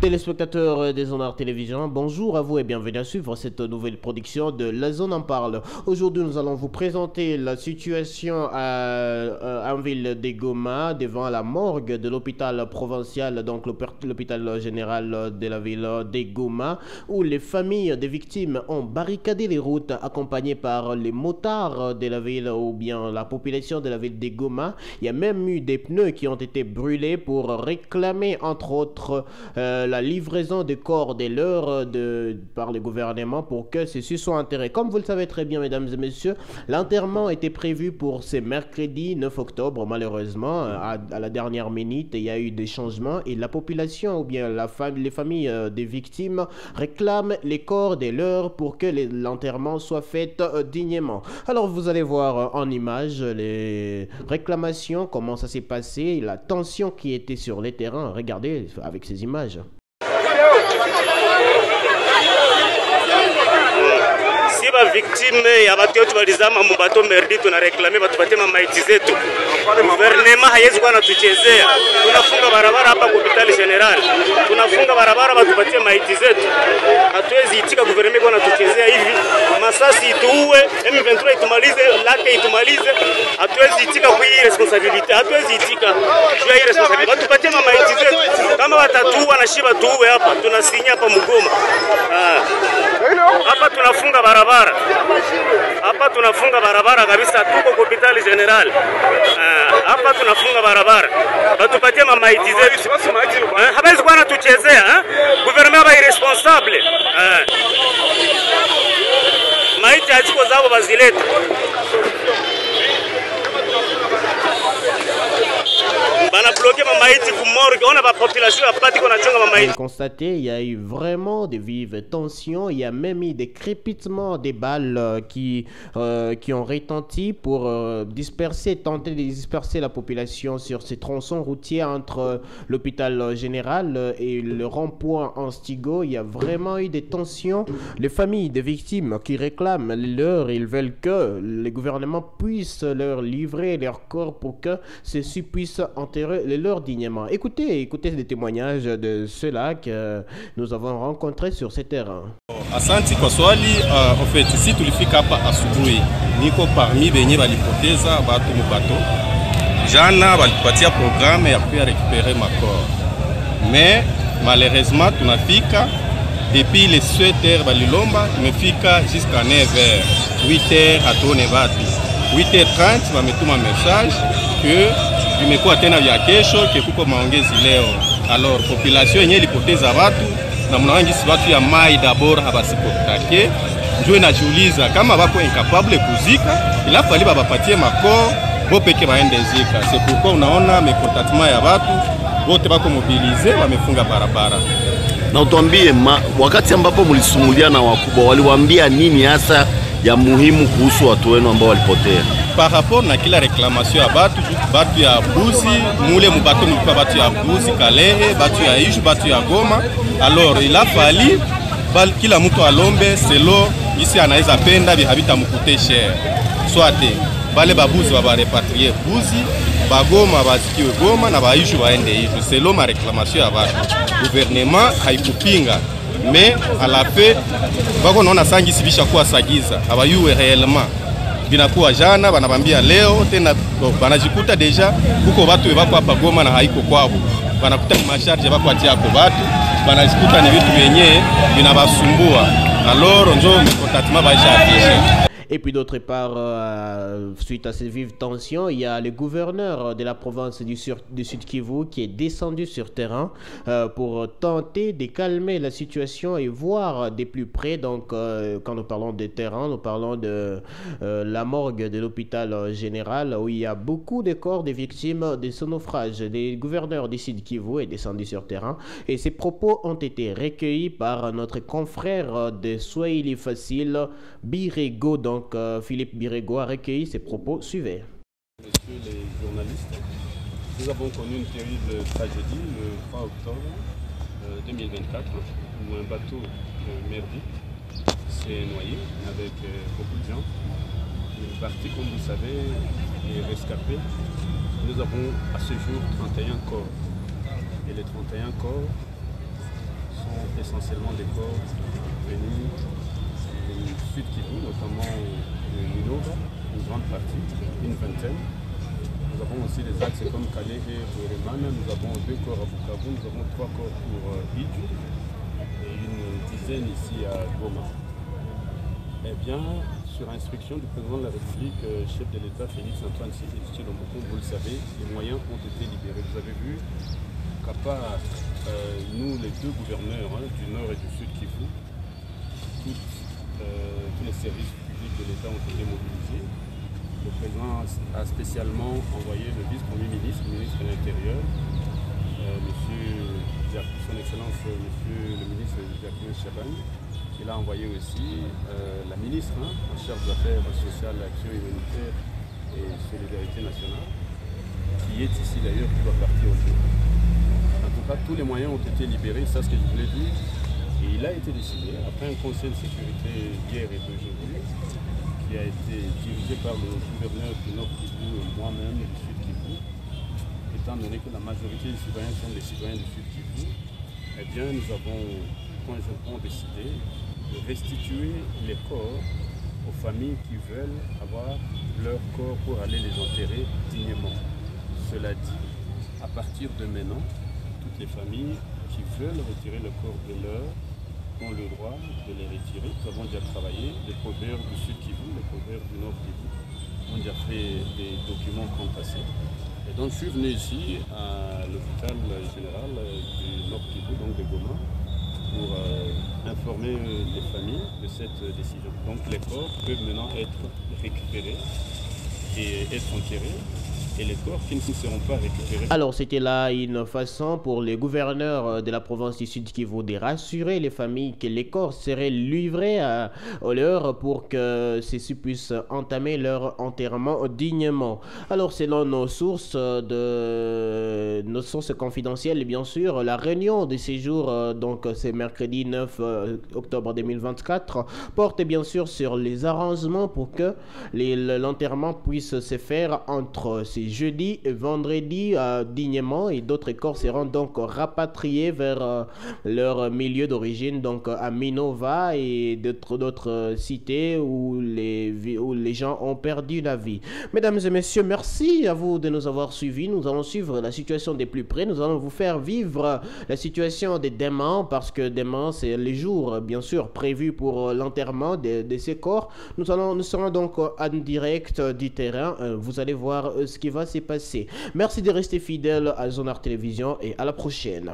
Téléspectateurs des Zones Art Télévision, bonjour à vous et bienvenue à suivre cette nouvelle production de La Zone en parle. Aujourd'hui, nous allons vous présenter la situation en ville de Goma devant la morgue de l'hôpital provincial, donc l'hôpital général de la ville de Goma, où les familles des victimes ont barricadé les routes accompagnées par les motards de la ville ou bien la population de la ville de Goma. Il y a même eu des pneus qui ont été brûlés pour réclamer entre autres la livraison des corps des leurs par le gouvernement pour que ceux-ci soient enterrés. Comme vous le savez très bien, mesdames et messieurs, l'enterrement était prévu pour ce mercredi 9 octobre. Malheureusement, à la dernière minute, il y a eu des changements et la population ou bien les familles des victimes réclament les corps des leurs pour que l'enterrement soit fait dignement. Alors vous allez voir en image les réclamations, comment ça s'est passé, la tension qui était sur les terrains. Regardez avec ces images. Si ba victime ya watu wetu walizama mbato merdi, tunareklame batupatie maiti zetu. Gouvernement haiwezi kuwa anatuchezea. Tunafunga barabara hapa kwa hospitali general. Tunafunga barabara batupatie maiti zetu. Hatuwezi itika gouvernement kwa anatuchezea hivi. Masasi ituue, M23 itumalize, lake itumalize. Hatuwezi itika kwa hii responsibility. Hatuwezi itika kwa hii responsibility. Batupatie maiti zetu. Kama watatuua na shiba tuue hapa. Tunasinya hapa Mugoma. Hapa tunafunga barabara. Hapa tunafunga barabara kabisa, tuko kwa hospitali general. Hapa tunafunga barabara. Batupatie maiti zetu. Hawezi kuwa anatuchezea, gouvernement ba irresponsable. Maiti haziko zao bazileta. Constaté, il y a eu vraiment de vives tensions. Il y a même eu des crépitements des balles qui ont retenti pour tenter de disperser la population sur ces tronçons routiers entre l'hôpital général et le rond-point Anstigo. Il y a vraiment eu des tensions. Les familles des victimes qui réclament leur, ils veulent que le gouvernement puisse leur livrer leur corps pour que ceux-ci puissent enterrer les leurs dignement. Écoutez les témoignages de ceux-là que nous avons rencontrés sur ces terrains. Asante kwa swali. En fait, si tulifika hapa asubuhi, niko parmi benye balipoteza batu mubato. Jana balipatia programme ya kuya récupérer ma corps. Mais malheureusement tunafika depuis les 7h balilomba, tumefika jusqu'à 9h. 8h atone batu. 8h30 bametuma message que vimekuwa tena vya kesho kekuko maongezi leo. Alors population yenye ilipoteza watu na mnaangisi watu ya mai d'abord habasipotake ndio inajiuliza kama bako incapable kuzika, ila fali babapatie makoo bo peke baende zika. C'est pourquoi unaona mekontatement ya watu wote bako mobilize wamefunga barabara. Na utuambie wakati ambapo mlisumulia na wakubwa waliwaambia nini hasa ya muhimu kuhusu watu wenu ambao walipotea? Par rapport na kila réclamation ya batu ya Buzi, mule mubato mulikuwa batu ya Buzi, Kalehe, batu ya Iju, batu ya Goma. Alors il a fallu kila mtu alombe selo isi anaweza penda bihabita mukute cher. Soit bale babuzi baba repatrier Buzi, bagoma bazikiwe Goma na baiju baende Iju. Selo ma réclamation ya batu. Gouvernement haikupinga. Mais à la fin, bako naona sangi sibisha kuwa sagiza. Abayuwe réellement. Binakuwa jana banabambia leo tena banajikuta deja kuko watu wako hapa Goma na haiko kwao. Banakuta ni masharti bako atia kwa watu, banajikuta ni vitu vyenyewe vinabasumbua. Alors njo mkontatima baisha afishe. Et puis d'autre part, suite à ces vives tensions, il y a le gouverneur de la province du Sud Kivu qui est descendu sur terrain pour tenter de calmer la situation et voir de plus près. Donc quand nous parlons de terrain, nous parlons de la morgue de l'hôpital général où il y a beaucoup de corps des victimes de ce naufrage. Le gouverneur du Sud Kivu est descendu sur terrain et ses propos ont été recueillis par notre confrère de Swahili Facile, Birego. Donc Philippe Birego a recueilli ses propos. Suivez. Messieurs les journalistes, nous avons connu une terrible tragédie le 3 octobre 2024 où un bateau merdique s'est noyé avec beaucoup de gens. Une partie, comme vous savez, est rescapée. Nous avons à ce jour 31 corps. Et les 31 corps avons essentiellement des corps venus du sud Kivu, notamment de Minova, une grande partie, une vingtaine. Nous avons aussi des axes comme Kalehe et Remana. Nous avons 2 corps à Bukavu, nous avons 3 corps pour Idju et une dizaine ici à Goma. Eh bien, sur instruction du président de la République, chef de l'État Félix-Antoine Tshisekedi, vous le savez, les moyens ont été libérés. Vous avez vu qu'à part nous, les 2 gouverneurs du Nord et du Sud Kivu, tous les services publics de l'État ont été mobilisés. Le président a spécialement envoyé le vice-premier ministre, le ministre de l'Intérieur, son Excellence, monsieur le ministre Jacques Chaban. Il a envoyé aussi la ministre en charge des affaires sociales, action humanitaire et solidarité nationale, qui est ici d'ailleurs, qui doit partir aujourd'hui. En tout cas, tous les moyens ont été libérés, ça c'est ce que je voulais dire. Et il a été décidé, après un conseil de sécurité hier et d'aujourd'hui, qui a été dirigé par le gouverneur du Nord Kivu et moi-même du Sud Kivu, étant donné que la majorité des citoyens sont des citoyens du Sud Kivu, eh bien nous avons conjointement décidé de restituer les corps aux familles qui veulent avoir leur corps pour aller les enterrer dignement. Cela dit, à partir de maintenant, toutes les familles qui veulent retirer le corps de leur ont le droit de les retirer. Nous avons déjà travaillé, les proverbes du Sud Kivu, les proverbes du Nord Kivu ont déjà fait des documents compassés. Et donc je suis venu ici à l'hôpital général du Nord Kivu, donc de Goma, pour informer les familles de cette décision. Donc les corps peuvent maintenant être récupérés et être enterrés. Et les corps qui ne seront pas récupérés. Alors, c'était là une façon pour les gouverneurs de la province du Sud Kivu de rassurer les familles que les corps seraient livrés à l'heure pour que ceux-ci puissent entamer leur enterrement dignement. Alors, selon nos sources confidentielles, bien sûr, la réunion de ces jours, donc c'est mercredi 9 octobre 2024, porte bien sûr sur les arrangements pour que l'enterrement puisse se faire entre ces jeudi et vendredi dignement, et d'autres corps seront donc rapatriés vers leur milieu d'origine, donc à Minova et d'autres cités où les gens ont perdu la vie. Mesdames et messieurs, merci à vous de nous avoir suivis. Nous allons suivre la situation de plus près. Nous allons vous faire vivre la situation de demain, parce que demain c'est les jours bien sûr prévus pour l'enterrement de ces corps. Nous serons donc en direct du terrain. Vous allez voir ce qui va s'est passé. Merci de rester fidèle à Zonart Télévision et à la prochaine.